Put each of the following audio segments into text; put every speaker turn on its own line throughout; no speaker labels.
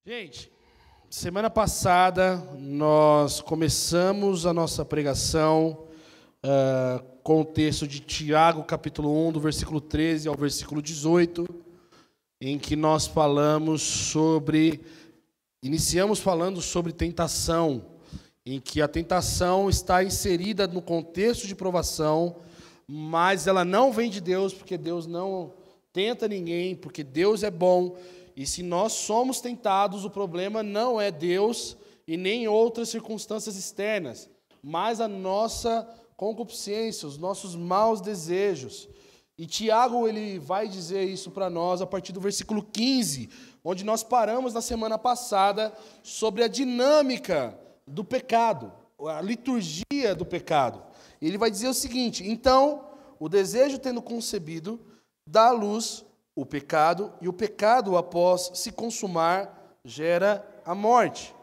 Gente, semana passada nós começamos a nossa pregação com o texto de Tiago, capítulo 1, do versículo 13 ao versículo 18, em que nós iniciamos falando sobre tentação, em que a tentação está inserida no contexto de provação, mas ela não vem de Deus, porque Deus não tenta ninguém, porque Deus é bom. E se nós somos tentados, o problema não é Deus e nem outras circunstâncias externas, mas a nossa concupiscência, os nossos maus desejos. E Tiago ele vai dizer isso para nós a partir do versículo 15, onde nós paramos na semana passada sobre a dinâmica do pecado, a liturgia do pecado. Ele vai dizer o seguinte: então, o desejo tendo concebido, dá à luz o pecado, e o pecado, após se consumar, gera a morte.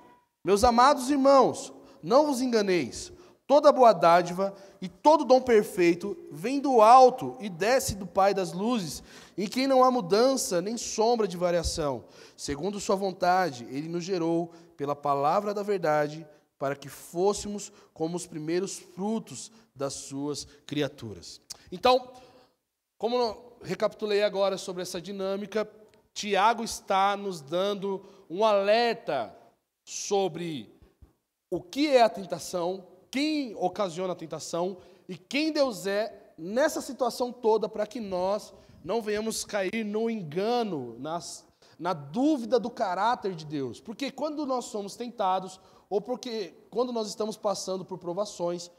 Meus amados irmãos, não vos enganeis, toda boa dádiva e todo dom perfeito vem do alto e desce do Pai das luzes, em quem não há mudança nem sombra de variação. Segundo sua vontade, ele nos gerou pela palavra da verdade, para que fôssemos como os primeiros frutos das suas criaturas. Então, como recapitulei agora sobre essa dinâmica, Tiago está nos dando um alerta sobre o que é a tentação, quem ocasiona a tentação e quem Deus é nessa situação toda, para que nós não venhamos cair no engano, na dúvida do caráter de Deus. Porque quando nós somos tentados, ou porque quando nós estamos passando por provações,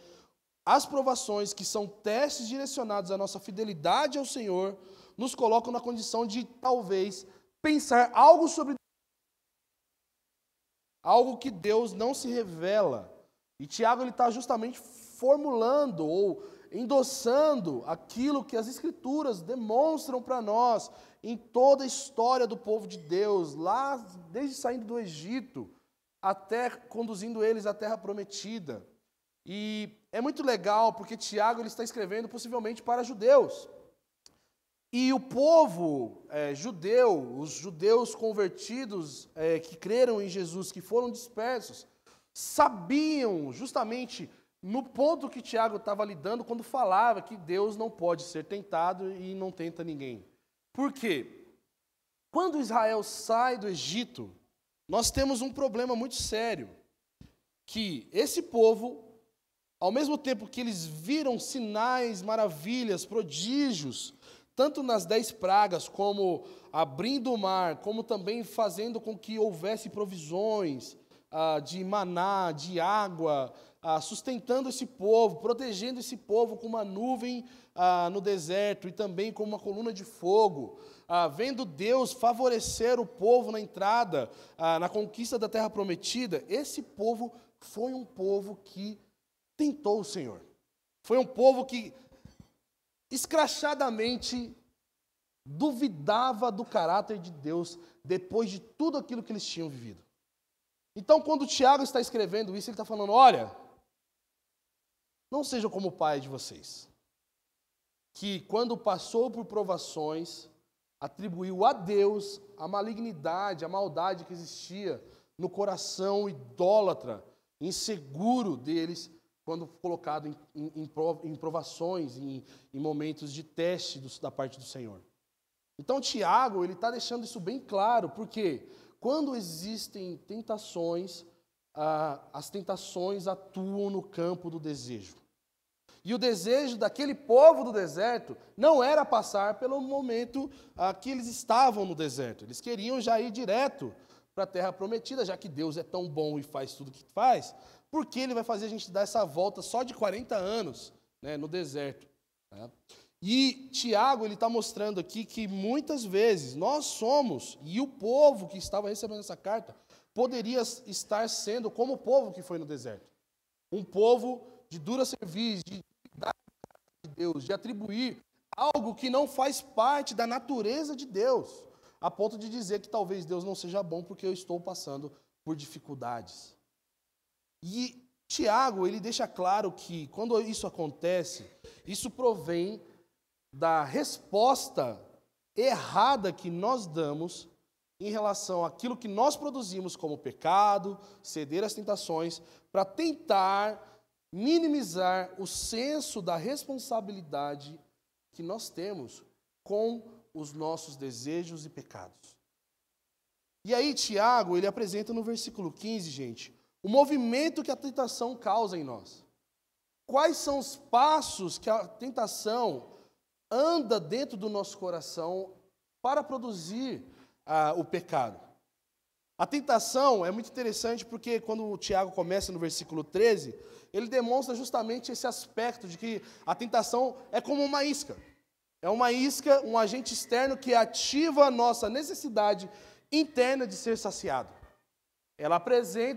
as provações, que são testes direcionados à nossa fidelidade ao Senhor, nos colocam na condição de, talvez, pensar algo sobre algo que Deus não se revela. E Tiago está justamente formulando ou endossando aquilo que as Escrituras demonstram para nós em toda a história do povo de Deus, lá desde saindo do Egito, até conduzindo eles à Terra Prometida. E é muito legal, porque Tiago ele está escrevendo possivelmente para judeus. E o povo judeu, os judeus convertidos que creram em Jesus, que foram dispersos, sabiam justamente no ponto que Tiago estava lidando quando falava que Deus não pode ser tentado e não tenta ninguém. Por quê? Quando Israel sai do Egito, nós temos um problema muito sério, que esse povo, ao mesmo tempo que eles viram sinais, maravilhas, prodígios, tanto nas 10 pragas, como abrindo o mar, como também fazendo com que houvesse provisões de maná, de água, sustentando esse povo, protegendo esse povo com uma nuvem no deserto e também com uma coluna de fogo, vendo Deus favorecer o povo na entrada, na conquista da terra prometida. Esse povo foi um povo que tentou o Senhor. Foi um povo que escrachadamente duvidava do caráter de Deus depois de tudo aquilo que eles tinham vivido. Então, quando Tiago está escrevendo isso, ele está falando: olha, não sejam como o pai de vocês, que quando passou por provações, atribuiu a Deus a malignidade, a maldade que existia no coração idólatra, inseguro deles, quando colocado em provações, em momentos de teste da parte do Senhor. Então, Tiago ele está deixando isso bem claro, porque quando existem tentações, as tentações atuam no campo do desejo. E o desejo daquele povo do deserto não era passar pelo momento que eles estavam no deserto. Eles queriam já ir direto para a terra prometida, já que Deus é tão bom e faz tudo o que faz. Por que ele vai fazer a gente dar essa volta só de 40 anos, né, no deserto? Né? E Tiago está mostrando aqui que muitas vezes nós somos, e o povo que estava recebendo essa carta, poderia estar sendo como o povo que foi no deserto. Um povo de dura serviço, de Deus, de atribuir algo que não faz parte da natureza de Deus, a ponto de dizer que talvez Deus não seja bom porque eu estou passando por dificuldades. E Tiago, ele deixa claro que quando isso acontece, isso provém da resposta errada que nós damos em relação àquilo que nós produzimos como pecado, ceder às tentações, para tentar minimizar o senso da responsabilidade que nós temos com os nossos desejos e pecados. E aí Tiago, ele apresenta no versículo 15, gente, o movimento que a tentação causa em nós. Quais são os passos que a tentação anda dentro do nosso coração para produzir o pecado? A tentação é muito interessante porque quando o Tiago começa no versículo 13, ele demonstra justamente esse aspecto de que a tentação é como uma isca. É uma isca, um agente externo que ativa a nossa necessidade interna de ser saciado. Ela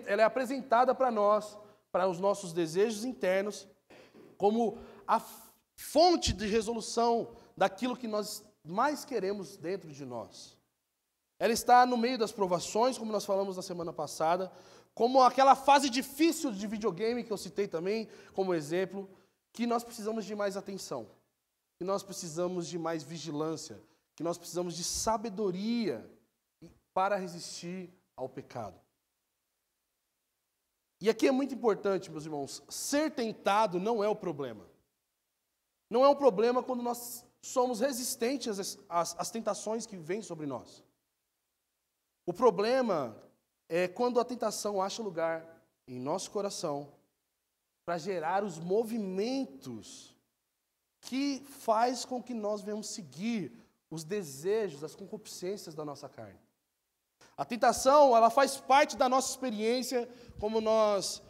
é apresentada para nós, para os nossos desejos internos, como a fonte de resolução daquilo que nós mais queremos dentro de nós. Ela está no meio das provações, como nós falamos na semana passada, como aquela fase difícil de videogame que eu citei também como exemplo, que nós precisamos de mais atenção, que nós precisamos de mais vigilância, que nós precisamos de sabedoria para resistir ao pecado. E aqui é muito importante, meus irmãos, ser tentado não é o problema. Não é um problema quando nós somos resistentes às tentações que vêm sobre nós. O problema é quando a tentação acha lugar em nosso coração para gerar os movimentos que faz com que nós venhamos seguir os desejos, as concupiscências da nossa carne. A tentação, ela faz parte da nossa experiência, como nós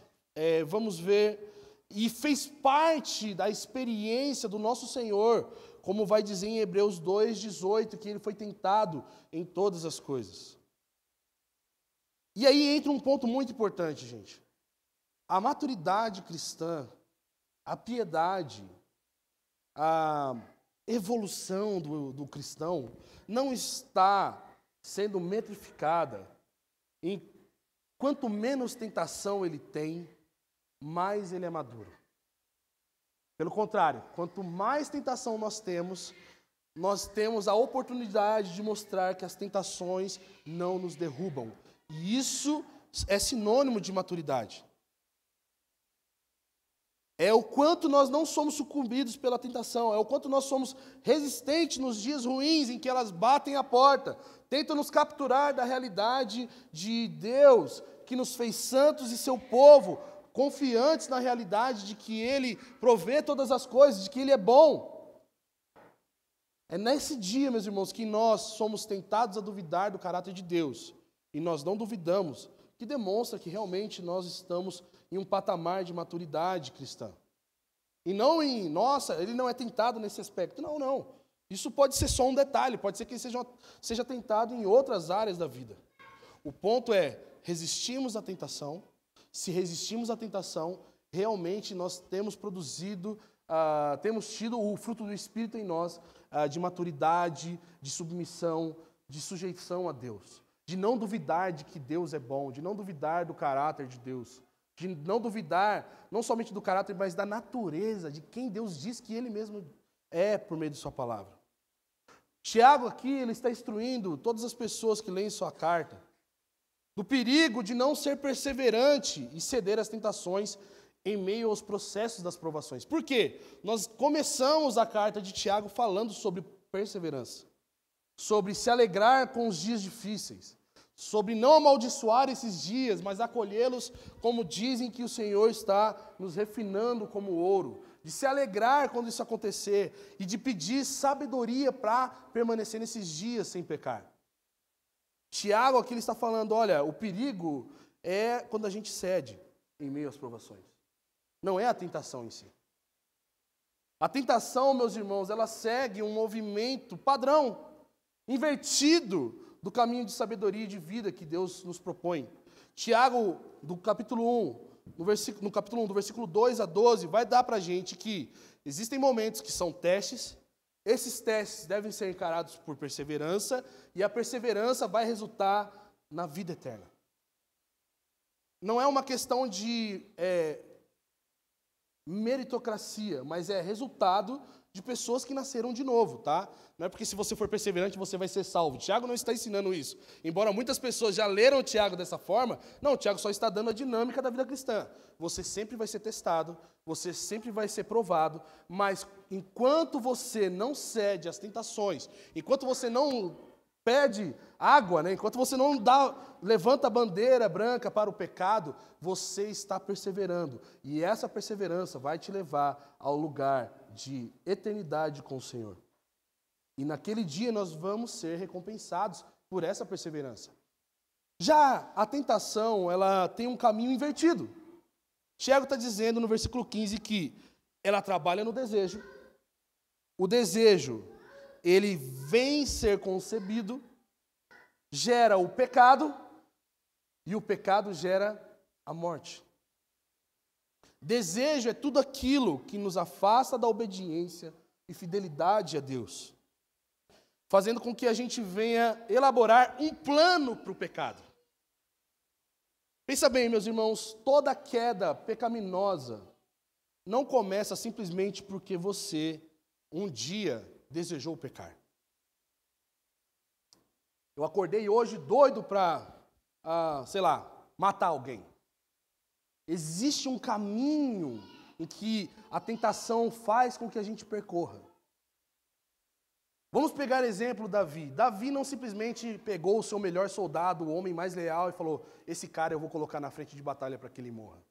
vamos ver, e fez parte da experiência do nosso Senhor, como vai dizer em Hebreus 2,18, que ele foi tentado em todas as coisas. E aí entra um ponto muito importante, gente. A maturidade cristã, a piedade, a evolução do cristão não está sendo metrificada em quanto menos tentação ele tem, mais ele é maduro. Pelo contrário, quanto mais tentação nós temos a oportunidade de mostrar que as tentações não nos derrubam. E isso é sinônimo de maturidade. É o quanto nós não somos sucumbidos pela tentação, é o quanto nós somos resistentes nos dias ruins em que elas batem a porta, tentam nos capturar da realidade de Deus, que nos fez santos e seu povo, confiantes na realidade de que Ele provê todas as coisas, de que Ele é bom. É nesse dia, meus irmãos, que nós somos tentados a duvidar do caráter de Deus, e nós não duvidamos, que demonstra que realmente nós estamos em um patamar de maturidade cristã. E não em, nossa, ele não é tentado nesse aspecto. Não, não. Isso pode ser só um detalhe, pode ser que ele seja tentado em outras áreas da vida. O ponto é, resistimos à tentação. Se resistimos à tentação, realmente nós temos produzido, temos tido o fruto do Espírito em nós, de maturidade, de submissão, de sujeição a Deus. De não duvidar de que Deus é bom, de não duvidar do caráter de Deus, de não duvidar não somente do caráter, mas da natureza, de quem Deus diz que Ele mesmo é por meio de sua palavra. Tiago aqui, ele está instruindo todas as pessoas que leem sua carta do perigo de não ser perseverante e ceder às tentações em meio aos processos das provações. Por quê? Nós começamos a carta de Tiago falando sobre perseverança, sobre se alegrar com os dias difíceis, sobre não amaldiçoar esses dias, mas acolhê-los como dizem que o Senhor está nos refinando como ouro, de se alegrar quando isso acontecer e de pedir sabedoria para permanecer nesses dias sem pecar. Tiago aqui ele está falando, olha, o perigo é quando a gente cede em meio às provações. Não é a tentação em si. A tentação, meus irmãos, ela segue um movimento padrão, invertido do caminho de sabedoria e de vida que Deus nos propõe. Tiago, do capítulo 1, no capítulo 1, do versículo 2 a 12, vai dar para a gente que existem momentos que são testes, esses testes devem ser encarados por perseverança, e a perseverança vai resultar na vida eterna. Não é uma questão de meritocracia, mas é resultado de pessoas que nasceram de novo, tá? Não é porque se você for perseverante você vai ser salvo. Tiago não está ensinando isso. Embora muitas pessoas já leram Tiago dessa forma, não, Tiago só está dando a dinâmica da vida cristã. Você sempre vai ser testado, você sempre vai ser provado, mas enquanto você não cede às tentações, enquanto você não pede água, né? Enquanto você não levanta a bandeira branca para o pecado, você está perseverando. E essa perseverança vai te levar ao lugar de eternidade com o Senhor. E naquele dia nós vamos ser recompensados por essa perseverança. Já a tentação, ela tem um caminho invertido. Tiago está dizendo no versículo 15 que ela trabalha no desejo. O desejo, ele vem ser concebido, gera o pecado, e o pecado gera a morte. Desejo é tudo aquilo que nos afasta da obediência e fidelidade a Deus, fazendo com que a gente venha elaborar um plano para o pecado. Pensa bem, meus irmãos, toda queda pecaminosa não começa simplesmente porque você um dia desejou pecar. Eu acordei hoje doido para, matar alguém. Existe um caminho em que a tentação faz com que a gente percorra. Vamos pegar exemplo Davi. Davi não simplesmente pegou o seu melhor soldado, o homem mais leal, e falou, esse cara eu vou colocar na frente de batalha para que ele morra.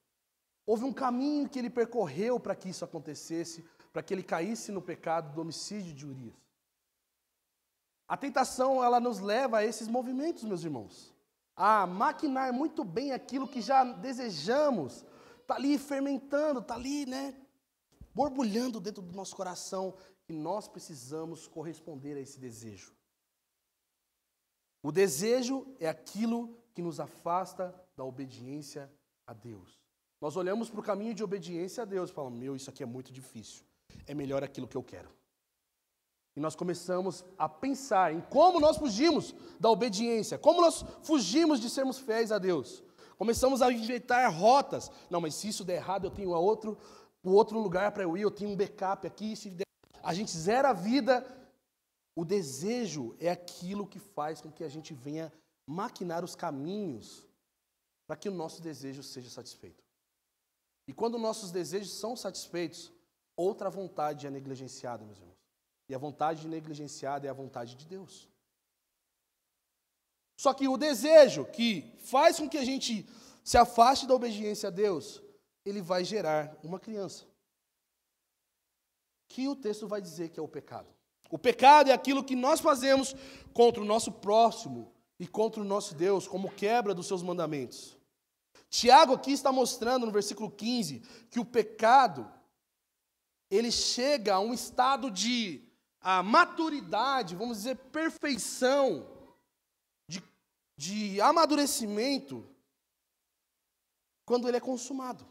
Houve um caminho que ele percorreu para que isso acontecesse, para que ele caísse no pecado do homicídio de Urias. A tentação, ela nos leva a esses movimentos, meus irmãos. A maquinar muito bem aquilo que já desejamos. Está ali fermentando, está ali, borbulhando dentro do nosso coração. E nós precisamos corresponder a esse desejo. O desejo é aquilo que nos afasta da obediência a Deus. Nós olhamos para o caminho de obediência a Deus e falamos, isso aqui é muito difícil. É melhor aquilo que eu quero. E nós começamos a pensar em como nós fugimos da obediência, como nós fugimos de sermos fiéis a Deus. Começamos a inventar rotas. Não, mas se isso der errado, eu tenho o outro lugar para eu ir, eu tenho um backup aqui. Se der... A gente zera a vida. O desejo é aquilo que faz com que a gente venha maquinar os caminhos para que o nosso desejo seja satisfeito. E quando nossos desejos são satisfeitos, outra vontade é negligenciada, meus irmãos. E a vontade negligenciada é a vontade de Deus. Só que o desejo que faz com que a gente se afaste da obediência a Deus, ele vai gerar uma criança. Que o texto vai dizer que é o pecado. O pecado é aquilo que nós fazemos contra o nosso próximo e contra o nosso Deus, como quebra dos seus mandamentos. Tiago aqui está mostrando no versículo 15 que o pecado, ele chega a um estado de maturidade, vamos dizer, perfeição, de amadurecimento, quando ele é consumado.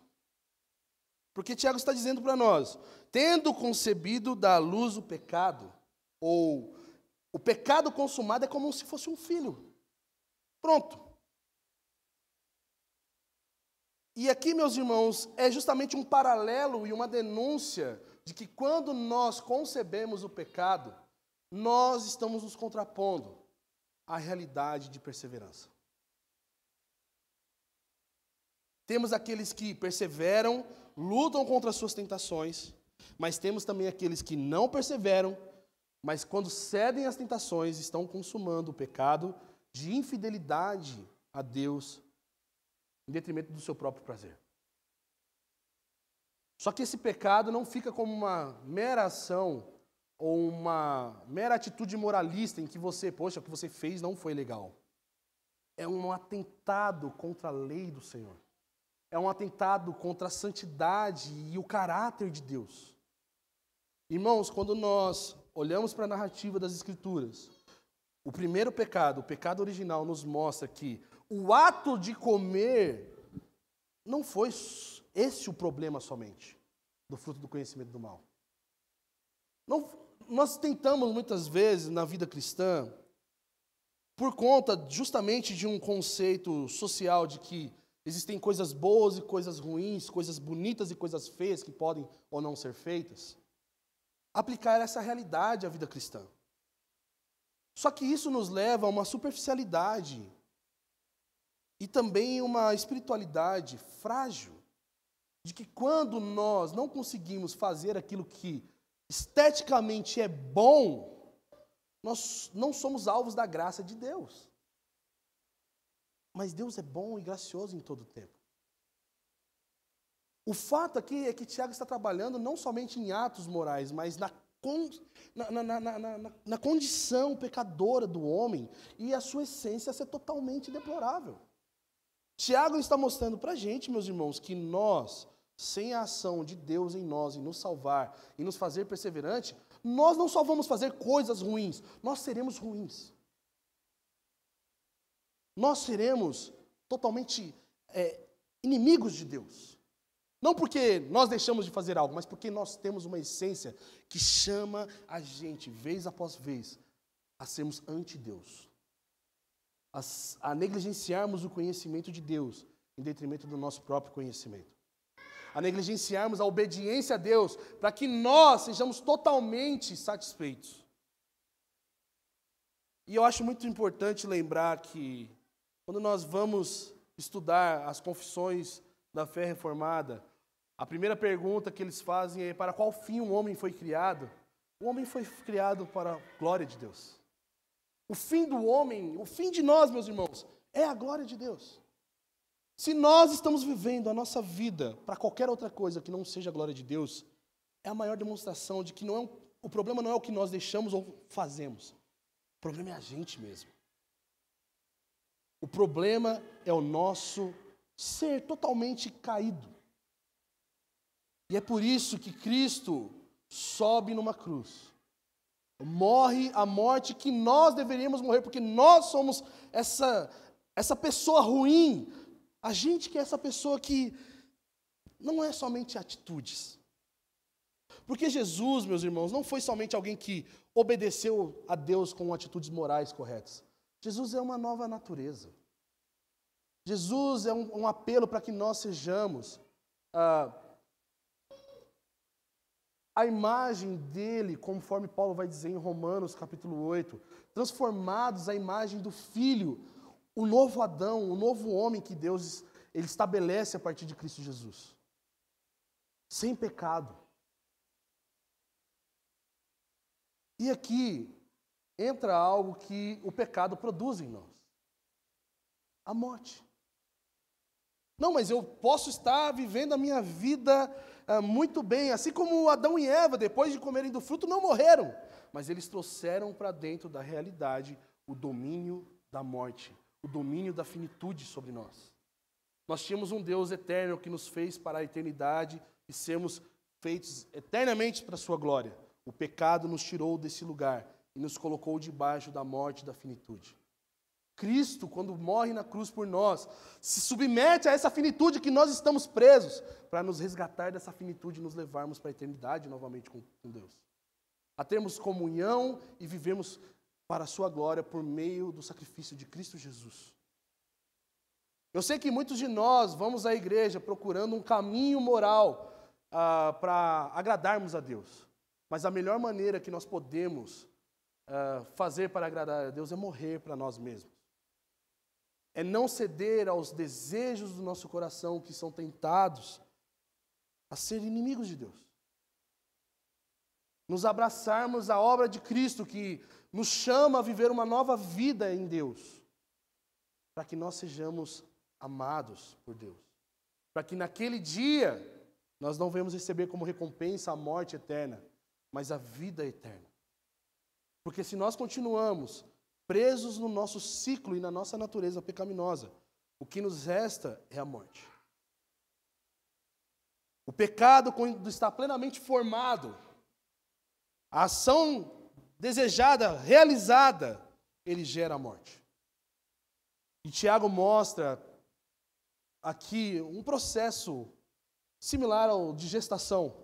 Porque Tiago está dizendo para nós, tendo concebido da luz o pecado, ou o pecado consumado é como se fosse um filho. Pronto. E aqui, meus irmãos, é justamente um paralelo e uma denúncia de que quando nós concebemos o pecado, nós estamos nos contrapondo à realidade de perseverança. Temos aqueles que perseveram, lutam contra as suas tentações, mas temos também aqueles que não perseveram, mas quando cedem às tentações, estão consumando o pecado de infidelidade a Deus, em detrimento do seu próprio prazer. Só que esse pecado não fica como uma mera ação ou uma mera atitude moralista em que você, poxa, o que você fez não foi legal. É um atentado contra a lei do Senhor. É um atentado contra a santidade e o caráter de Deus. Irmãos, quando nós olhamos para a narrativa das Escrituras, o primeiro pecado, o pecado original, nos mostra que o ato de comer não foi esse o problema somente do fruto do conhecimento do mal. Não, nós tentamos muitas vezes na vida cristã, por conta justamente de um conceito social de que existem coisas boas e coisas ruins, coisas bonitas e coisas feias que podem ou não ser feitas. aplicar essa realidade à vida cristã. Só que isso nos leva a uma superficialidade e também uma espiritualidade frágil, de que quando nós não conseguimos fazer aquilo que esteticamente é bom, nós não somos alvos da graça de Deus. Mas Deus é bom e gracioso em todo o tempo. O fato aqui é que Tiago está trabalhando não somente em atos morais, mas na condição pecadora do homem e a sua essência ser totalmente deplorável. Tiago está mostrando para a gente, meus irmãos, que nós, sem a ação de Deus em nós, em nos salvar e nos fazer perseverante, nós não só vamos fazer coisas ruins, nós seremos ruins. Nós seremos totalmente inimigos de Deus. Não porque nós deixamos de fazer algo, mas porque nós temos uma essência que chama a gente, vez após vez, a sermos anti-Deus. A negligenciarmos o conhecimento de Deus, em detrimento do nosso próprio conhecimento. A negligenciarmos a obediência a Deus, para que nós sejamos totalmente satisfeitos. E eu acho muito importante lembrar que, quando nós vamos estudar as confissões da fé reformada, a primeira pergunta que eles fazem é: para qual fim o homem foi criado? O homem foi criado para a glória de Deus. O fim do homem, o fim de nós, meus irmãos, é a glória de Deus. Se nós estamos vivendo a nossa vida para qualquer outra coisa que não seja a glória de Deus, é a maior demonstração de que o problema não é o que nós deixamos ou fazemos. O problema é a gente mesmo. O problema é o nosso ser totalmente caído. E é por isso que Cristo sobe numa cruz. Morre a morte que nós deveríamos morrer, porque nós somos essa pessoa ruim. A gente que é essa pessoa que não é somente atitudes. Porque Jesus, meus irmãos, não foi somente alguém que obedeceu a Deus com atitudes morais corretas. Jesus é uma nova natureza. Jesus é um apelo para que nós sejamos a imagem dele, conforme Paulo vai dizer em Romanos capítulo 8, transformados à imagem do Filho, o novo Adão, o novo homem que Deus ele estabelece a partir de Cristo Jesus. Sem pecado. E aqui entra algo que o pecado produz em nós. A morte. Não, mas eu posso estar vivendo a minha vida muito bem, assim como Adão e Eva, depois de comerem do fruto, não morreram. Mas eles trouxeram para dentro da realidade o domínio da morte, o domínio da finitude sobre nós. Nós tínhamos um Deus eterno que nos fez para a eternidade e sermos feitos eternamente para a sua glória. O pecado nos tirou desse lugar e nos colocou debaixo da morte e da finitude. Cristo, quando morre na cruz por nós, se submete a essa finitude que nós estamos presos, para nos resgatar dessa finitude e nos levarmos para a eternidade novamente com Deus. A termos comunhão e vivemos para a sua glória por meio do sacrifício de Cristo Jesus. Eu sei que muitos de nós vamos à igreja procurando um caminho moral para agradarmos a Deus. Mas a melhor maneira que nós podemos fazer para agradar a Deus é morrer para nós mesmos. É não ceder aos desejos do nosso coração que são tentados a ser inimigos de Deus. Nos abraçarmos à obra de Cristo que nos chama a viver uma nova vida em Deus, para que nós sejamos amados por Deus. Para que naquele dia nós não venhamos receber como recompensa a morte eterna, mas a vida eterna. Porque se nós continuamos presos no nosso ciclo e na nossa natureza pecaminosa, o que nos resta é a morte. O pecado, quando está plenamente formado, a ação desejada, realizada, ele gera a morte. E Tiago mostra aqui um processo similar ao de gestação,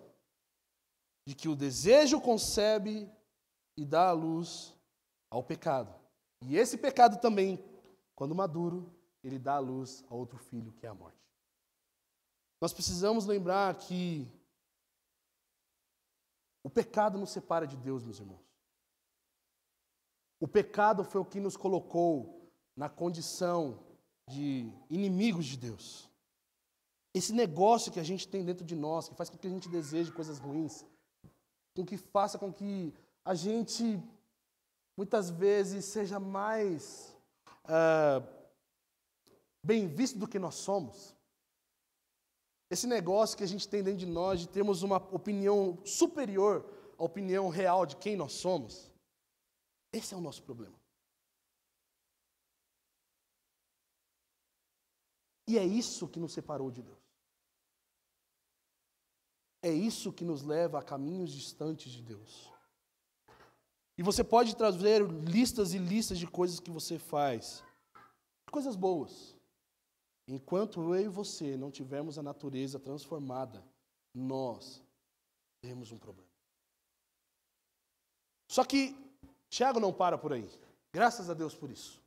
de que o desejo concebe e dá à luz ao pecado. E esse pecado também, quando maduro, ele dá à luz a outro filho, que é a morte. Nós precisamos lembrar que O pecado nos separa de Deus, meus irmãos. O pecado foi o que nos colocou na condição de inimigos de Deus. Esse negócio que a gente tem dentro de nós, que faz com que a gente deseje coisas ruins, com que faça com que a gente, muitas vezes, seja mais bem visto do que nós somos. Esse negócio que a gente tem dentro de nós, de termos uma opinião superior à opinião real de quem nós somos, esse é o nosso problema. E é isso que nos separou de Deus. É isso que nos leva a caminhos distantes de Deus. E você pode trazer listas e listas de coisas que você faz, coisas boas. Enquanto eu e você não tivermos a natureza transformada, nós temos um problema. Só que Tiago não para por aí. Graças a Deus por isso.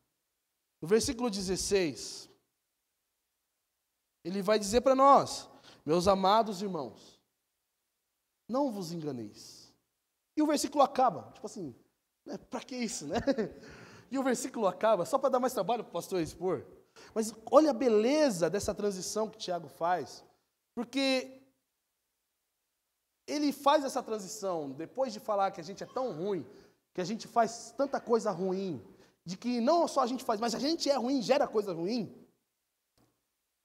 No versículo 16, ele vai dizer para nós: meus amados irmãos, não vos enganeis. E o versículo acaba, tipo assim, né, para que isso, né? E o versículo acaba, só para dar mais trabalho para o pastor expor. Mas olha a beleza dessa transição que Tiago faz, porque ele faz essa transição, depois de falar que a gente é tão ruim, que a gente faz tanta coisa ruim, de que não só a gente faz, mas a gente é ruim, gera coisa ruim,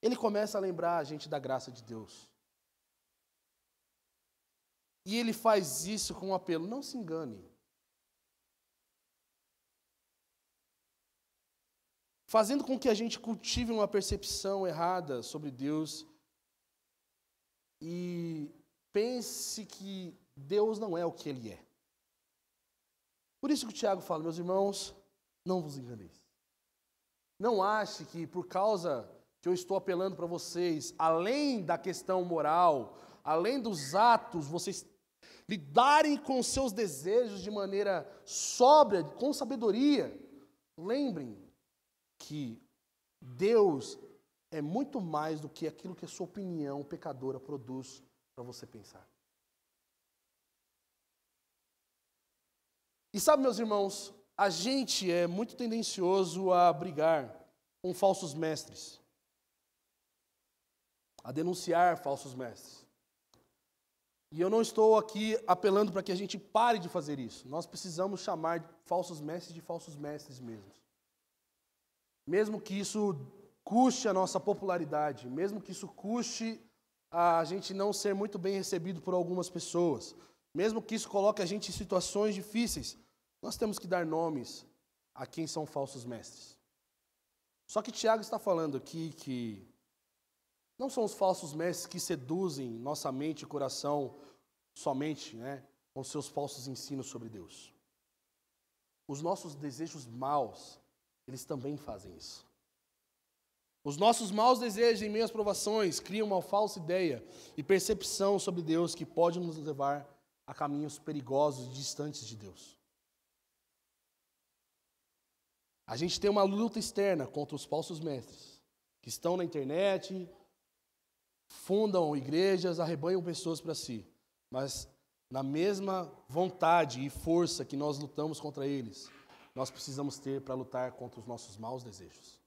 ele começa a lembrar a gente da graça de Deus. E ele faz isso com um apelo: não se engane. Fazendo com que a gente cultive uma percepção errada sobre Deus e pense que Deus não é o que Ele é. Por isso que o Tiago fala: meus irmãos, não vos enganeis. Não ache que por causa que eu estou apelando para vocês, além da questão moral, além dos atos, vocês lidarem com os seus desejos de maneira sóbria, com sabedoria. Lembrem que Deus é muito mais do que aquilo que a sua opinião pecadora produz para você pensar. E sabe, meus irmãos, a gente é muito tendencioso a brigar com falsos mestres, a denunciar falsos mestres. E eu não estou aqui apelando para que a gente pare de fazer isso. Nós precisamos chamar falsos mestres mesmo. Mesmo que isso custe a nossa popularidade, mesmo que isso custe a gente não ser muito bem recebido por algumas pessoas, mesmo que isso coloque a gente em situações difíceis, nós temos que dar nomes a quem são falsos mestres. Só que Tiago está falando aqui que não são os falsos mestres que seduzem nossa mente e coração somente, com seus falsos ensinos sobre Deus. Os nossos desejos maus, eles também fazem isso. Os nossos maus desejos em meio às provações criam uma falsa ideia e percepção sobre Deus que pode nos levar a caminhos perigosos e distantes de Deus. A gente tem uma luta externa contra os falsos mestres, que estão na internet, fundam igrejas, arrebanham pessoas para si. Mas na mesma vontade e força que nós lutamos contra eles, nós precisamos ter para lutar contra os nossos maus desejos.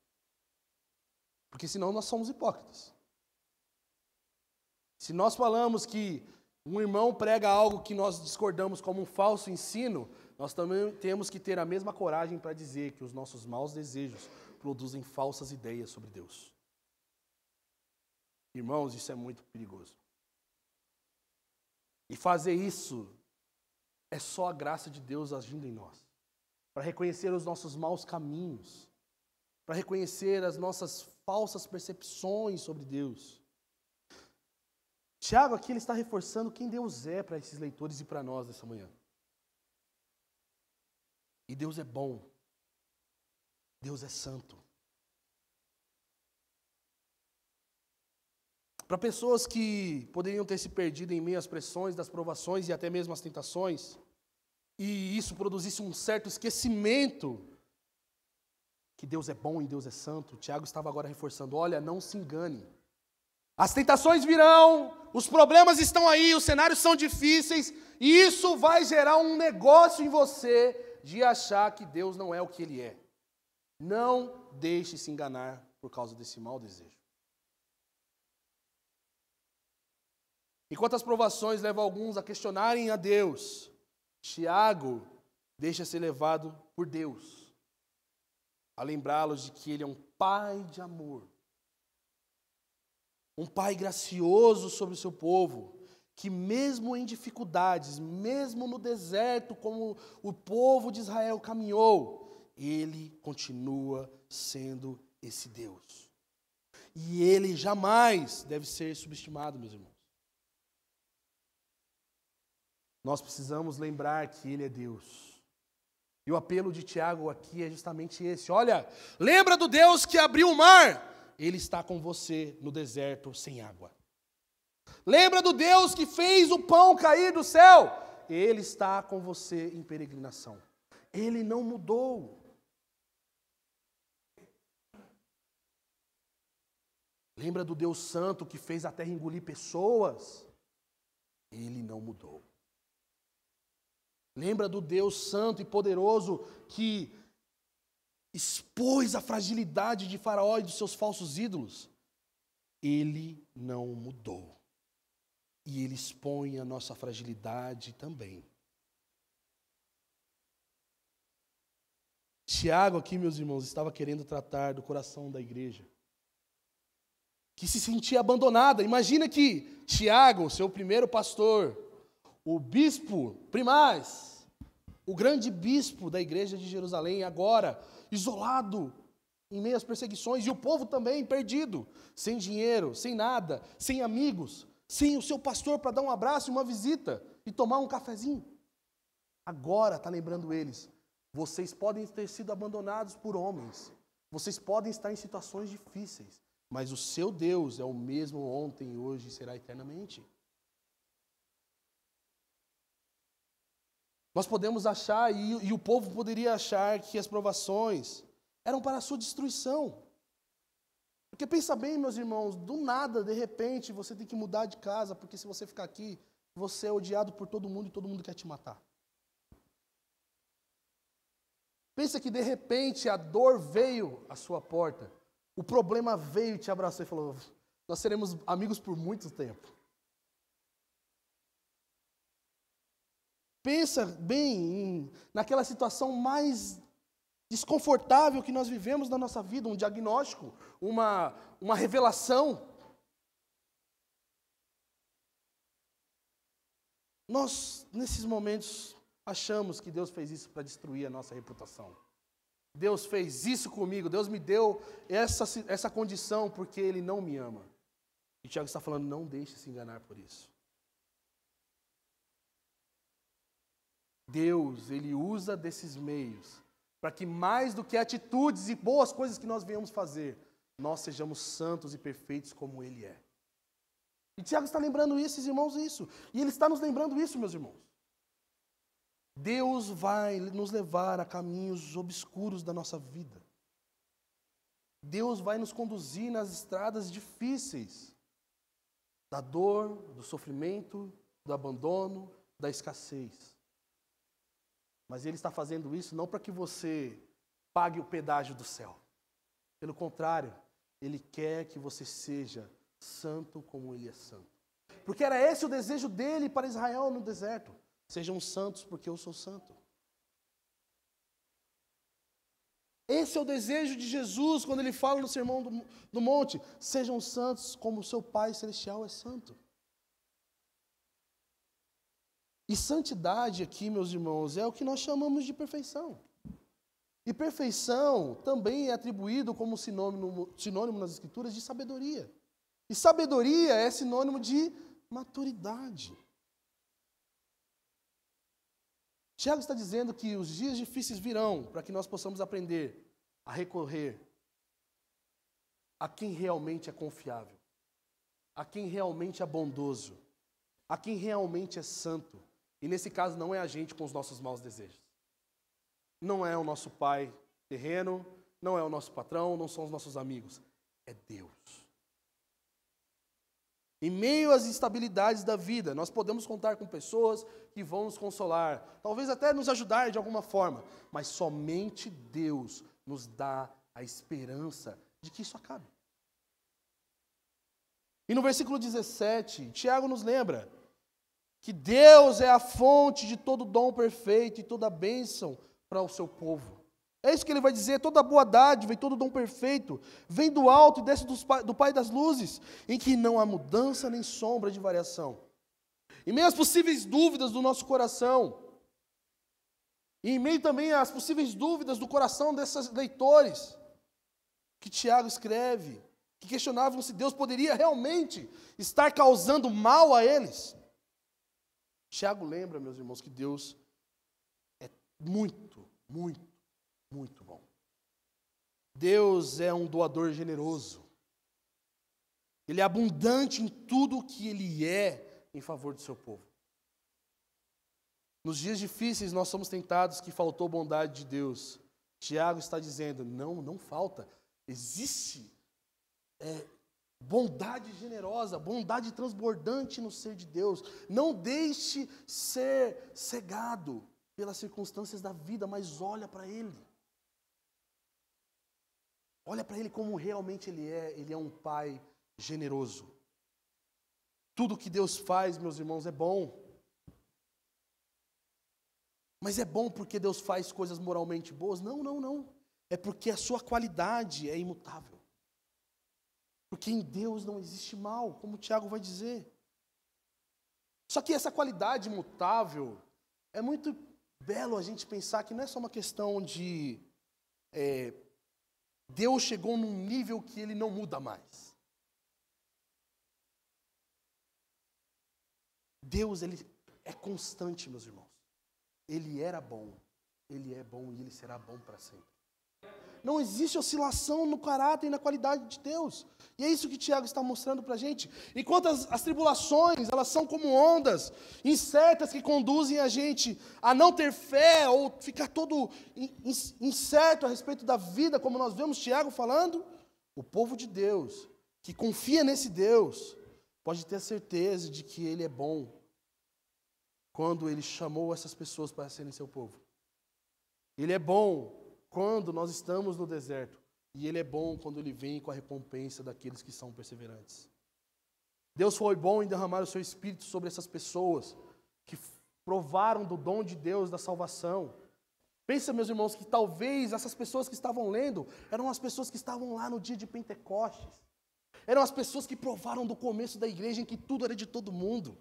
Porque senão nós somos hipócritas. Se nós falamos que um irmão prega algo que nós discordamos como um falso ensino, nós também temos que ter a mesma coragem para dizer que os nossos maus desejos produzem falsas ideias sobre Deus. Irmãos, isso é muito perigoso. E fazer isso é só a graça de Deus agindo em nós. Para reconhecer os nossos maus caminhos, para reconhecer as nossas falsas percepções sobre Deus. Tiago aqui ele está reforçando quem Deus é para esses leitores e para nós nessa manhã. E Deus é bom. Deus é santo. Para pessoas que poderiam ter se perdido em meio às pressões, das provações e até mesmo às tentações, e isso produzisse um certo esquecimento que Deus é bom e Deus é santo, Tiago estava agora reforçando: olha, não se engane. As tentações virão, os problemas estão aí, os cenários são difíceis, e isso vai gerar um negócio em você de achar que Deus não é o que Ele é. Não deixe se enganar por causa desse mau desejo. Enquanto as provações levam alguns a questionarem a Deus, Tiago deixa ser levado por Deus, a lembrá-los de que Ele é um Pai de amor, um Pai gracioso sobre o seu povo, que mesmo em dificuldades, mesmo no deserto, como o povo de Israel caminhou, Ele continua sendo esse Deus. E Ele jamais deve ser subestimado, meus irmãos. Nós precisamos lembrar que Ele é Deus. E o apelo de Tiago aqui é justamente esse. Olha, lembra do Deus que abriu o mar? Ele está com você no deserto sem água. Lembra do Deus que fez o pão cair do céu? Ele está com você em peregrinação. Ele não mudou. Lembra do Deus Santo que fez a terra engolir pessoas? Ele não mudou. Lembra do Deus Santo e poderoso que expôs a fragilidade de Faraó e dos seus falsos ídolos? Ele não mudou. E Ele expõe a nossa fragilidade também. Tiago aqui, meus irmãos, estava querendo tratar do coração da igreja, que se sentia abandonada. Imagina que Tiago, seu primeiro pastor, o bispo primaz, o grande bispo da igreja de Jerusalém, agora isolado em meio às perseguições, e o povo também perdido, sem dinheiro, sem nada, sem amigos, sem o seu pastor para dar um abraço e uma visita e tomar um cafezinho. Agora está lembrando eles: vocês podem ter sido abandonados por homens, vocês podem estar em situações difíceis, mas o seu Deus é o mesmo ontem, hoje e será eternamente. Nós podemos achar, e o povo poderia achar, que as provações eram para a sua destruição. Porque pensa bem, meus irmãos, do nada, de repente, você tem que mudar de casa, porque se você ficar aqui, você é odiado por todo mundo e todo mundo quer te matar. Pensa que de repente a dor veio à sua porta, o problema veio e te abraçou e falou: nós seremos amigos por muito tempo. Pensa bem naquela situação mais desconfortável que nós vivemos na nossa vida, um diagnóstico, uma revelação. Nós, nesses momentos, achamos que Deus fez isso para destruir a nossa reputação. Deus fez isso comigo, Deus me deu essa condição porque Ele não me ama. E Tiago está falando: não deixe se enganar por isso. Deus, Ele usa desses meios para que mais do que atitudes e boas coisas que nós venhamos fazer, nós sejamos santos e perfeitos como Ele é. E Tiago está lembrando esses irmãos isso. E ele está nos lembrando isso, meus irmãos. Deus vai nos levar a caminhos obscuros da nossa vida. Deus vai nos conduzir nas estradas difíceis da dor, do sofrimento, do abandono, da escassez. Mas Ele está fazendo isso não para que você pague o pedágio do céu. Pelo contrário, Ele quer que você seja santo como Ele é santo. Porque era esse o desejo dEle para Israel no deserto. Sejam santos porque eu sou santo. Esse é o desejo de Jesus quando Ele fala no Sermão do Monte: sejam santos como o seu Pai Celestial é santo. E santidade aqui, meus irmãos, é o que nós chamamos de perfeição. E perfeição também é atribuído como sinônimo nas Escrituras de sabedoria. E sabedoria é sinônimo de maturidade. Tiago está dizendo que os dias difíceis virão para que nós possamos aprender a recorrer a quem realmente é confiável, a quem realmente é bondoso, a quem realmente é santo. E nesse caso não é a gente com os nossos maus desejos. Não é o nosso pai terreno, não é o nosso patrão, não são os nossos amigos. É Deus. Em meio às instabilidades da vida, nós podemos contar com pessoas que vão nos consolar, talvez até nos ajudar de alguma forma, mas somente Deus nos dá a esperança de que isso acabe. E no versículo 17, Tiago nos lembra que Deus é a fonte de todo dom perfeito e toda bênção para o seu povo. É isso que ele vai dizer: toda boa dádiva e todo dom perfeito vem do alto e desce do Pai das luzes, em que não há mudança nem sombra de variação. Em meio às possíveis dúvidas do nosso coração, e em meio também às possíveis dúvidas do coração desses leitores, que Tiago escreve, que questionavam se Deus poderia realmente estar causando mal a eles, Tiago lembra, meus irmãos, que Deus é muito, muito, muito bom. Deus é um doador generoso. Ele é abundante em tudo o que Ele é em favor do seu povo. Nos dias difíceis nós somos tentados que faltou bondade de Deus. Tiago está dizendo, não falta. Existe bondade generosa, bondade transbordante no ser de Deus. Não deixe ser cegado pelas circunstâncias da vida, mas olha para Ele. Olha para Ele como realmente Ele é. Ele é um Pai generoso. Tudo que Deus faz, meus irmãos, é bom. Mas é bom porque Deus faz coisas moralmente boas? Não. É porque a sua qualidade é imutável. Porque em Deus não existe mal, como o Tiago vai dizer. Só que essa qualidade imutável, é muito belo a gente pensar que não é só uma questão de Deus chegou num nível que Ele não muda mais. Deus, Ele é constante, meus irmãos. Ele era bom, Ele é bom e Ele será bom para sempre. Não existe oscilação no caráter e na qualidade de Deus. E é isso que Tiago está mostrando para a gente. Enquanto as tribulações, elas são como ondas incertas que conduzem a gente a não ter fé ou ficar todo incerto a respeito da vida, como nós vemos Tiago falando, o povo de Deus, que confia nesse Deus, pode ter certeza de que Ele é bom quando Ele chamou essas pessoas para serem seu povo. Ele é bom quando nós estamos no deserto. E Ele é bom quando Ele vem com a recompensa daqueles que são perseverantes. Deus foi bom em derramar o seu Espírito sobre essas pessoas que provaram do dom de Deus da salvação. Pensa, meus irmãos, que talvez essas pessoas que estavam lendo eram as pessoas que estavam lá no dia de Pentecostes. Eram as pessoas que provaram do começo da igreja em que tudo era de todo mundo.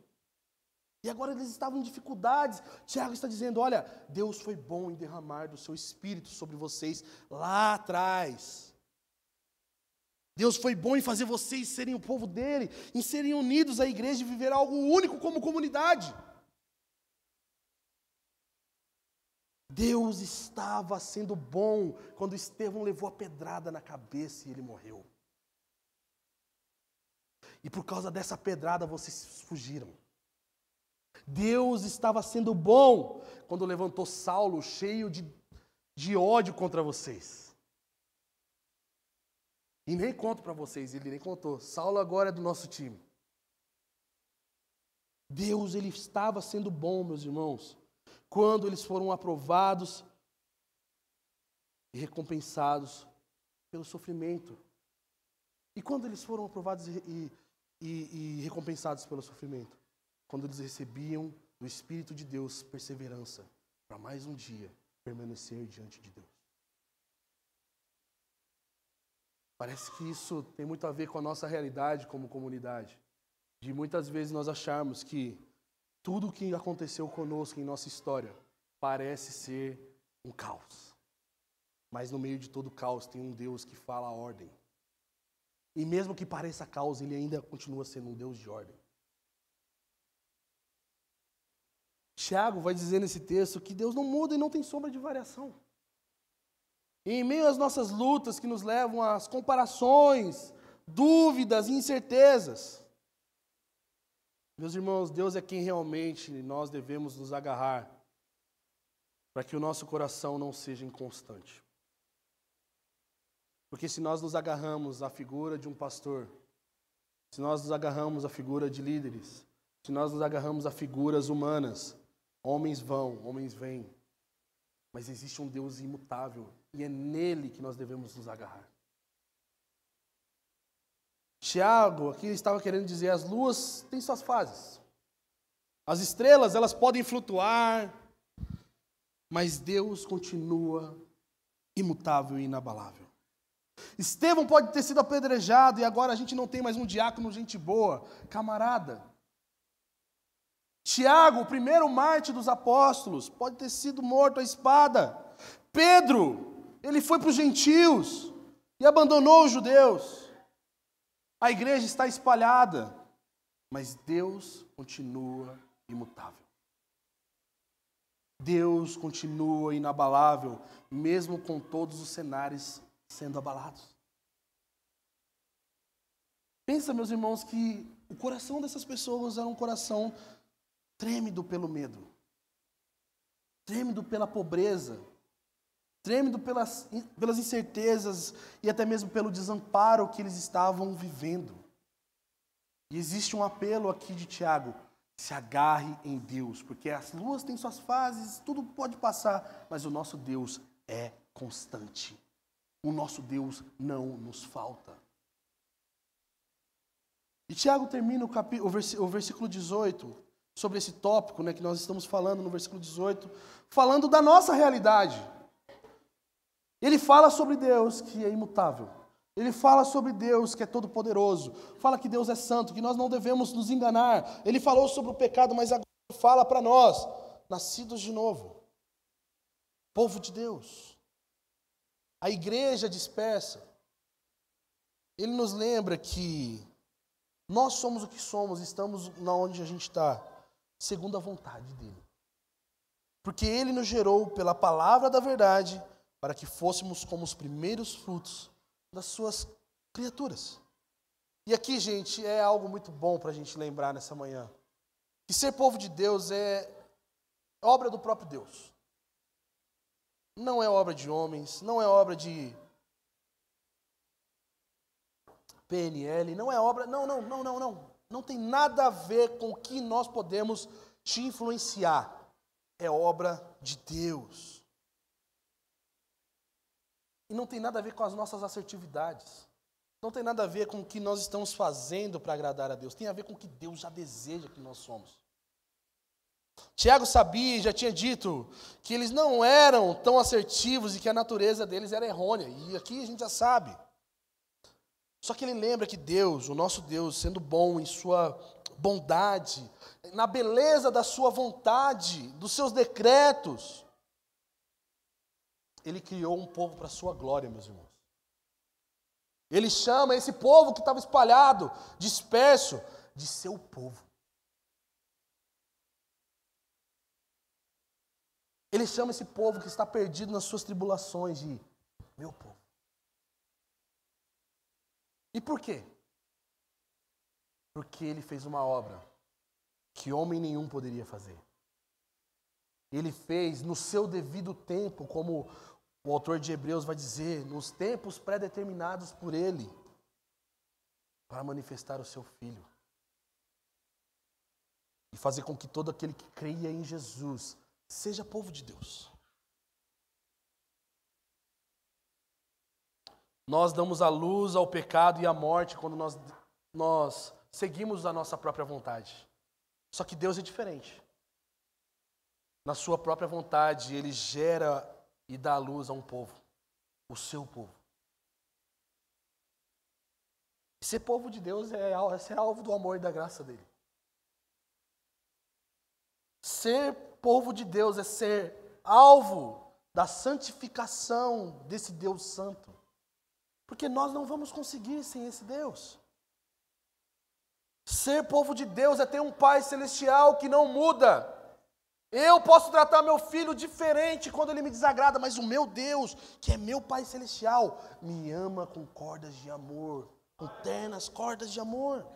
E agora eles estavam em dificuldades. Tiago está dizendo, olha, Deus foi bom em derramar do seu Espírito sobre vocês lá atrás. Deus foi bom em fazer vocês serem o povo dele, em serem unidos à igreja e viver algo único como comunidade. Deus estava sendo bom quando Estevão levou a pedrada na cabeça e ele morreu. E por causa dessa pedrada vocês fugiram. Deus estava sendo bom quando levantou Saulo cheio de ódio contra vocês. E nem conto para vocês, ele nem contou. Saulo agora é do nosso time. Deus, Ele estava sendo bom, meus irmãos, quando eles foram aprovados e recompensados pelo sofrimento. E quando eles foram aprovados e recompensados pelo sofrimento? Quando eles recebiam do Espírito de Deus perseverança para mais um dia permanecer diante de Deus. Parece que isso tem muito a ver com a nossa realidade como comunidade. De muitas vezes nós acharmos que tudo o que aconteceu conosco em nossa história parece ser um caos. Mas no meio de todo caos tem um Deus que fala a ordem. E mesmo que pareça caos, Ele ainda continua sendo um Deus de ordem. Tiago vai dizer nesse texto que Deus não muda e não tem sombra de variação. E em meio às nossas lutas que nos levam às comparações, dúvidas e incertezas, meus irmãos, Deus é quem realmente nós devemos nos agarrar para que o nosso coração não seja inconstante. Porque se nós nos agarramos à figura de um pastor, se nós nos agarramos à figura de líderes, se nós nos agarramos a figuras humanas, homens vão, homens vêm. Mas existe um Deus imutável e é nele que nós devemos nos agarrar. Tiago aqui estava querendo dizer, as luas têm suas fases. As estrelas, elas podem flutuar, mas Deus continua imutável e inabalável. Estevão pode ter sido apedrejado e agora a gente não tem mais um diácono gente boa, camarada. Tiago, o primeiro mártir dos apóstolos, pode ter sido morto à espada. Pedro, ele foi para os gentios e abandonou os judeus. A igreja está espalhada, mas Deus continua imutável. Deus continua inabalável, mesmo com todos os cenários sendo abalados. Pensa, meus irmãos, que o coração dessas pessoas era um coração trêmido pelo medo, trêmido pela pobreza, trêmido pelas incertezas e até mesmo pelo desamparo que eles estavam vivendo. E existe um apelo aqui de Tiago: se agarre em Deus, porque as luas têm suas fases, tudo pode passar, mas o nosso Deus é constante. O nosso Deus não nos falta. E Tiago termina o versículo 18, sobre esse tópico, né, que nós estamos falando no versículo 18, falando da nossa realidade. Ele fala sobre Deus que é imutável. Ele fala sobre Deus que é todo-poderoso. Fala que Deus é santo, que nós não devemos nos enganar. Ele falou sobre o pecado, mas agora fala para nós, nascidos de novo, povo de Deus, a igreja dispersa. Ele nos lembra que nós somos o que somos, estamos onde a gente está, segundo a vontade dele. Porque ele nos gerou pela palavra da verdade, para que fôssemos como os primeiros frutos das suas criaturas. E aqui, gente, é algo muito bom para a gente lembrar nessa manhã. Que ser povo de Deus é obra do próprio Deus. Não é obra de homens, não é obra de PNL, não é obra... Não. Não tem nada a ver com o que nós podemos te influenciar. É obra de Deus. E não tem nada a ver com as nossas assertividades. Não tem nada a ver com o que nós estamos fazendo para agradar a Deus. Tem a ver com o que Deus já deseja que nós somos. Tiago sabia, já tinha dito, que eles não eram tão assertivos e que a natureza deles era errônea. E aqui a gente já sabe. Só que ele lembra que Deus, o nosso Deus, sendo bom em sua bondade, na beleza da sua vontade, dos seus decretos, ele criou um povo para a sua glória, meus irmãos. Ele chama esse povo que estava espalhado, disperso, de seu povo. Ele chama esse povo que está perdido nas suas tribulações de meu povo. E por quê? Porque ele fez uma obra que homem nenhum poderia fazer. Ele fez no seu devido tempo, como o autor de Hebreus vai dizer, nos tempos pré-determinados por ele, para manifestar o seu Filho. E fazer com que todo aquele que creia em Jesus seja povo de Deus. Nós damos a luz ao pecado e à morte quando nós seguimos a nossa própria vontade. Só que Deus é diferente. Na sua própria vontade, Ele gera e dá a luz a um povo, o seu povo. Ser povo de Deus é ser alvo do amor e da graça dEle. Ser povo de Deus é ser alvo da santificação desse Deus santo. Porque nós não vamos conseguir sem esse Deus. Ser povo de Deus é ter um Pai celestial que não muda. Eu posso tratar meu filho diferente quando ele me desagrada, mas o meu Deus, que é meu Pai celestial, me ama com cordas de amor, com ternas cordas de amor.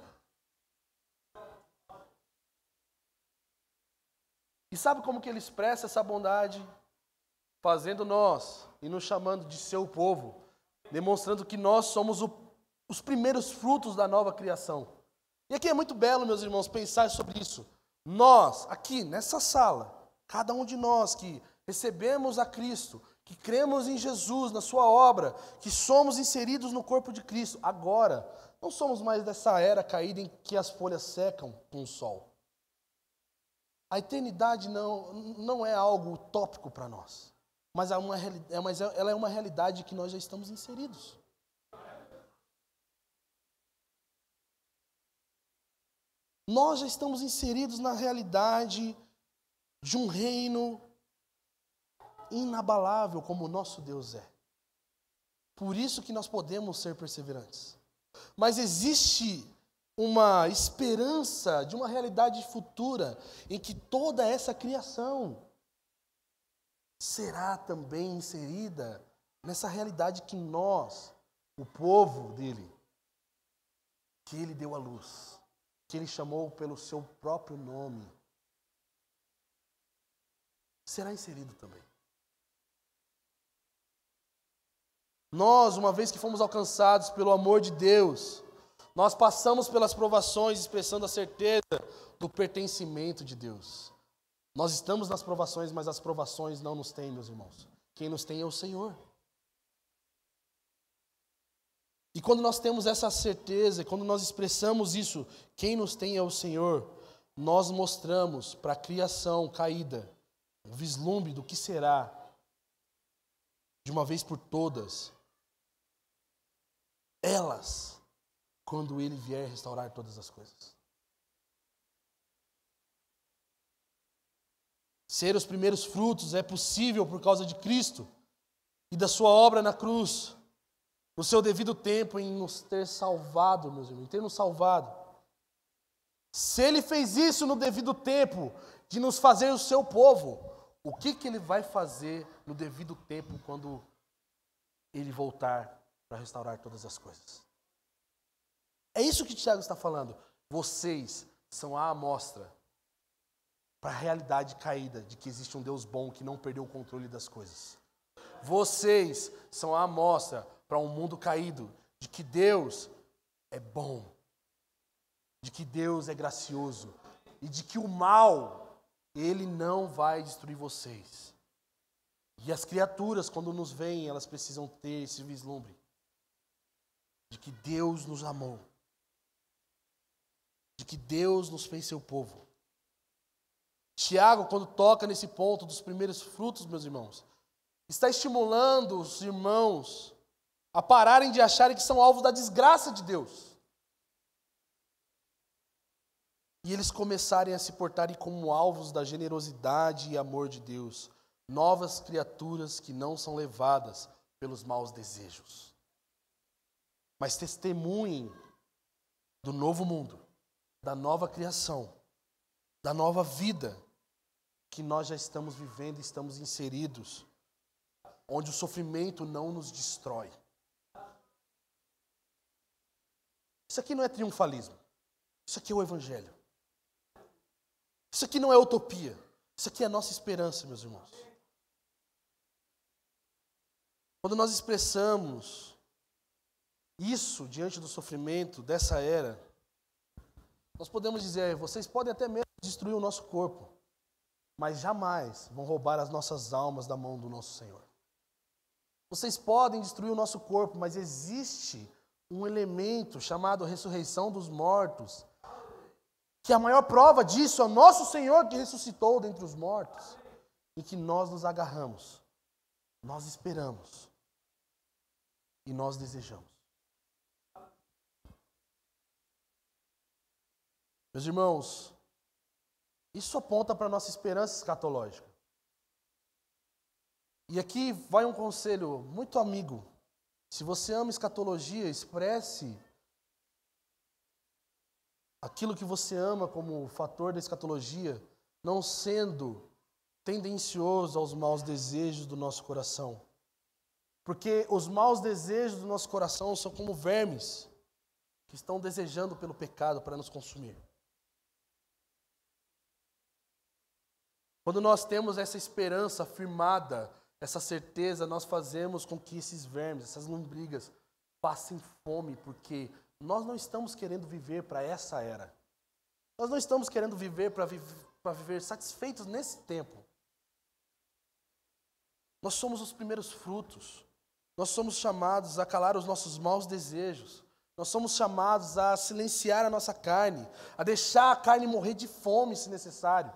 E sabe como que ele expressa essa bondade? Fazendo nós e nos chamando de seu povo, demonstrando que nós somos os primeiros frutos da nova criação. E aqui é muito belo, meus irmãos, pensar sobre isso. Nós, aqui nessa sala, cada um de nós que recebemos a Cristo, que cremos em Jesus, na sua obra, que somos inseridos no corpo de Cristo, agora, não somos mais dessa era caída em que as folhas secam com o sol. A eternidade não é algo utópico para nós, mas ela é uma realidade que nós já estamos inseridos. Nós já estamos inseridos na realidade de um reino inabalável como o nosso Deus é. Por isso que nós podemos ser perseverantes. Mas existe uma esperança de uma realidade futura em que toda essa criação será também inserida nessa realidade que nós, o povo dele, que ele deu à luz, que ele chamou pelo seu próprio nome, será inserido também. Nós, uma vez que fomos alcançados pelo amor de Deus, nós passamos pelas provações expressando a certeza do pertencimento de Deus. Nós estamos nas provações, mas as provações não nos têm, meus irmãos. Quem nos tem é o Senhor. E quando nós temos essa certeza, quando nós expressamos isso, quem nos tem é o Senhor, nós mostramos para a criação caída um vislumbre do que será, de uma vez por todas, elas, quando Ele vier restaurar todas as coisas. Ser os primeiros frutos é possível por causa de Cristo e da sua obra na cruz, no seu devido tempo em nos ter salvado, meus irmãos, em ter nos salvado. Se Ele fez isso no devido tempo, de nos fazer o seu povo, o que Ele vai fazer no devido tempo quando Ele voltar para restaurar todas as coisas? É isso que Tiago está falando. Vocês são a amostra para a realidade caída de que existe um Deus bom que não perdeu o controle das coisas. Vocês são a amostra para um mundo caído de que Deus é bom, de que Deus é gracioso e de que o mal, Ele não vai destruir vocês. E as criaturas, quando nos veem, elas precisam ter esse vislumbre de que Deus nos amou, de que Deus nos fez seu povo. Tiago, quando toca nesse ponto dos primeiros frutos, meus irmãos, está estimulando os irmãos a pararem de acharem que são alvos da desgraça de Deus. E eles começarem a se portarem como alvos da generosidade e amor de Deus. Novas criaturas que não são levadas pelos maus desejos, mas testemunhem do novo mundo, da nova criação, da nova vida que nós já estamos vivendo e estamos inseridos, onde o sofrimento não nos destrói. Isso aqui não é triunfalismo. Isso aqui é o Evangelho. Isso aqui não é utopia. Isso aqui é a nossa esperança, meus irmãos. Quando nós expressamos isso diante do sofrimento dessa era, nós podemos dizer, vocês podem até mesmo destruir o nosso corpo, mas jamais vão roubar as nossas almas da mão do nosso Senhor. Vocês podem destruir o nosso corpo, mas existe um elemento chamado ressurreição dos mortos, que a maior prova disso é o nosso Senhor que ressuscitou dentre os mortos, e que nós nos agarramos, nós esperamos e nós desejamos. Meus irmãos, isso aponta para a nossa esperança escatológica. E aqui vai um conselho muito amigo. Se você ama escatologia, expresse aquilo que você ama como fator da escatologia, não sendo tendencioso aos maus desejos do nosso coração. Porque os maus desejos do nosso coração são como vermes que estão desejando pelo pecado para nos consumir. Quando nós temos essa esperança firmada, essa certeza, nós fazemos com que esses vermes, essas lombrigas, passem fome, porque nós não estamos querendo viver para essa era. Nós não estamos querendo viver para viver satisfeitos nesse tempo. Nós somos os primeiros frutos. Nós somos chamados a calar os nossos maus desejos. Nós somos chamados a silenciar a nossa carne, a deixar a carne morrer de fome, se necessário,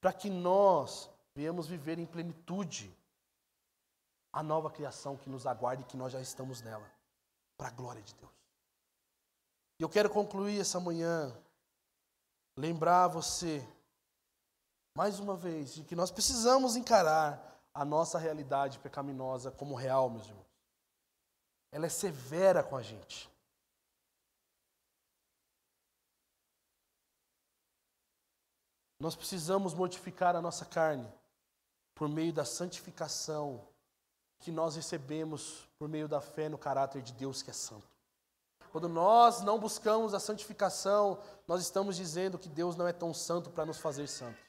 para que nós venhamos viver em plenitude a nova criação que nos aguarda e que nós já estamos nela, para a glória de Deus. E eu quero concluir essa manhã, lembrar você, mais uma vez, de que nós precisamos encarar a nossa realidade pecaminosa como real, meus irmãos. Ela é severa com a gente. Nós precisamos mortificar a nossa carne por meio da santificação que nós recebemos por meio da fé no caráter de Deus que é santo. Quando nós não buscamos a santificação, nós estamos dizendo que Deus não é tão santo para nos fazer santos.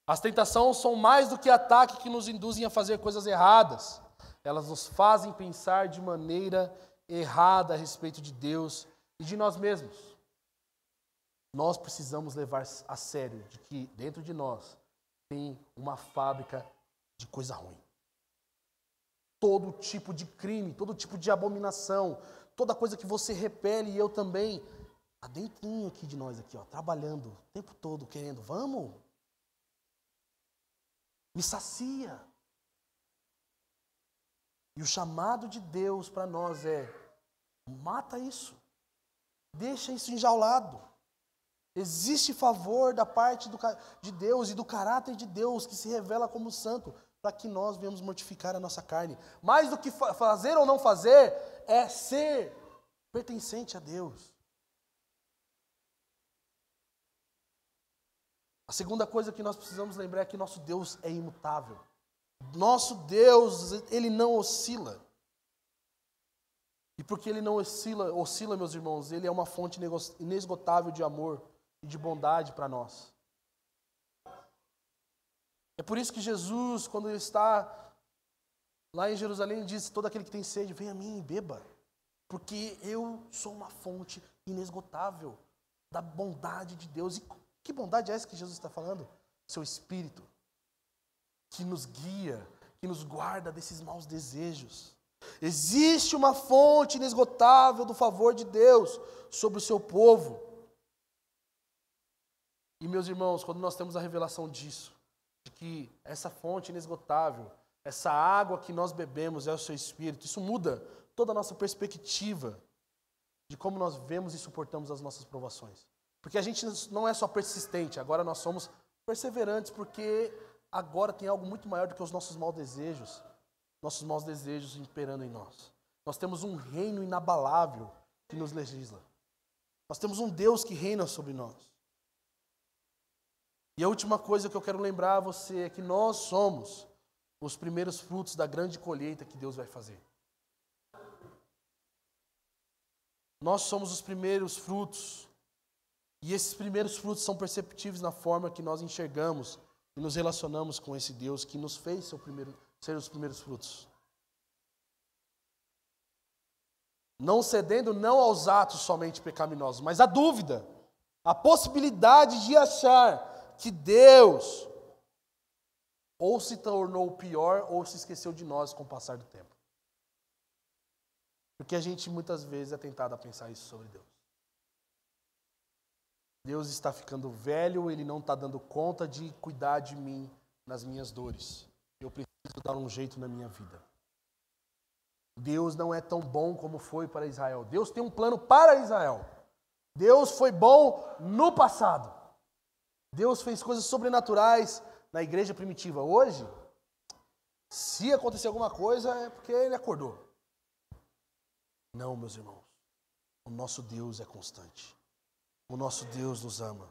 As tentações são mais do que ataques que nos induzem a fazer coisas erradas. Elas nos fazem pensar de maneira errada a respeito de Deus e de nós mesmos. Nós precisamos levar a sério de que dentro de nós tem uma fábrica de coisa ruim. Todo tipo de crime, todo tipo de abominação, toda coisa que você repele, e eu também, está dentrinho aqui de nós, aqui, ó, trabalhando o tempo todo, querendo, vamos, me sacia. E o chamado de Deus para nós é, mata isso, deixa isso enjaulado. Existe favor da parte de Deus e do caráter de Deus que se revela como santo, para que nós venhamos mortificar a nossa carne. Mais do que fazer ou não fazer, é ser pertencente a Deus. A segunda coisa que nós precisamos lembrar é que nosso Deus é imutável. Nosso Deus, Ele não oscila. E porque Ele não oscila, meus irmãos, Ele é uma fonte inesgotável de amor e de bondade para nós. É por isso que Jesus, quando Ele está lá em Jerusalém, diz, todo aquele que tem sede, vem a mim e beba. Porque eu sou uma fonte inesgotável da bondade de Deus. E que bondade é essa que Jesus está falando? Seu Espírito, que nos guia, que nos guarda desses maus desejos. Existe uma fonte inesgotável do favor de Deus sobre o seu povo. E, meus irmãos, quando nós temos a revelação disso, de que essa fonte inesgotável, essa água que nós bebemos é o seu Espírito, isso muda toda a nossa perspectiva de como nós vemos e suportamos as nossas provações. Porque a gente não é só persistente, agora nós somos perseverantes, porque agora tem algo muito maior do que os nossos maus desejos imperando em nós. Nós temos um reino inabalável que nos legisla. Nós temos um Deus que reina sobre nós. E a última coisa que eu quero lembrar a você é que nós somos os primeiros frutos da grande colheita que Deus vai fazer. Nós somos os primeiros frutos. E esses primeiros frutos são perceptíveis na forma que nós enxergamos e nos relacionamos com esse Deus que nos fez ser os primeiros frutos. Não cedendo não aos atos somente pecaminosos, mas à dúvida, à possibilidade de achar que Deus ou se tornou pior ou se esqueceu de nós com o passar do tempo. Porque a gente muitas vezes é tentado a pensar isso sobre Deus. Deus está ficando velho, Ele não está dando conta de cuidar de mim nas minhas dores. Eu preciso dar um jeito na minha vida. Deus não é tão bom como foi para Israel. Deus tem um plano para Israel. Deus foi bom no passado. Deus fez coisas sobrenaturais na igreja primitiva. Hoje, se acontecer alguma coisa, é porque Ele acordou. Não, meus irmãos. O nosso Deus é constante. O nosso Deus nos ama.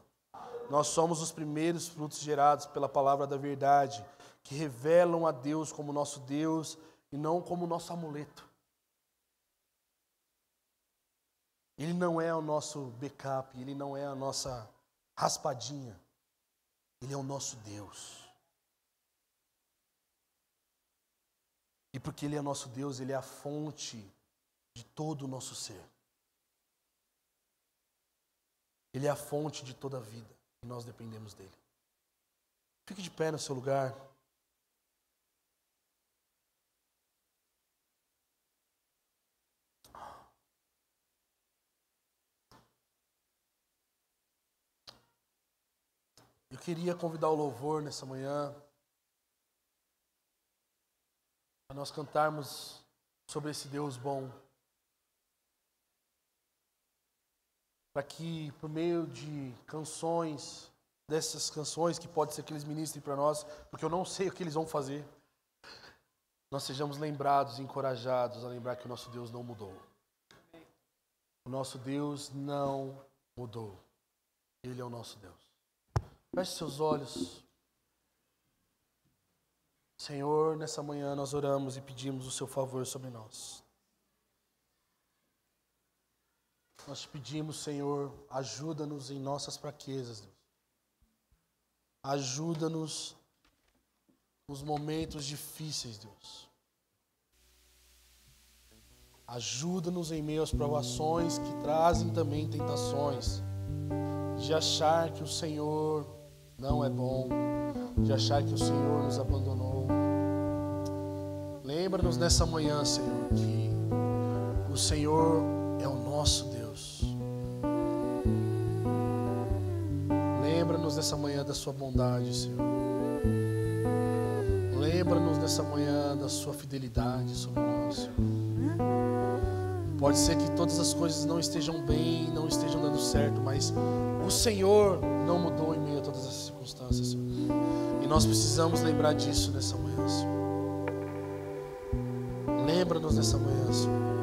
Nós somos os primeiros frutos gerados pela palavra da verdade, que revelam a Deus como nosso Deus e não como nosso amuleto. Ele não é o nosso backup, Ele não é a nossa raspadinha. Ele é o nosso Deus. E porque Ele é nosso Deus, Ele é a fonte de todo o nosso ser. Ele é a fonte de toda a vida e nós dependemos dele. Fique de pé no seu lugar. Eu queria convidar o louvor nessa manhã para nós cantarmos sobre esse Deus bom. Para que, por meio de canções, dessas canções, que pode ser que eles ministrem para nós, porque eu não sei o que eles vão fazer, nós sejamos lembrados e encorajados a lembrar que o nosso Deus não mudou. O nosso Deus não mudou. Ele é o nosso Deus. Feche seus olhos. Senhor, nessa manhã nós oramos e pedimos o seu favor sobre nós. Nós te pedimos, Senhor, ajuda-nos em nossas fraquezas, Deus. Ajuda-nos nos momentos difíceis, Deus. Ajuda-nos em meio às provações que trazem também tentações, de achar que o Senhor não é bom, de achar que o Senhor nos abandonou. Lembra-nos nessa manhã, Senhor, que o Senhor é o nosso Deus. Lembra-nos nessa manhã da sua bondade, Senhor. Lembra-nos nessa manhã da sua fidelidade sobre nós, Senhor. Pode ser que todas as coisas não estejam bem, não estejam dando certo, mas o Senhor não mudou em meio a todas essas circunstâncias, Senhor. E nós precisamos lembrar disso nessa manhã, Senhor. Lembra-nos nessa manhã, Senhor.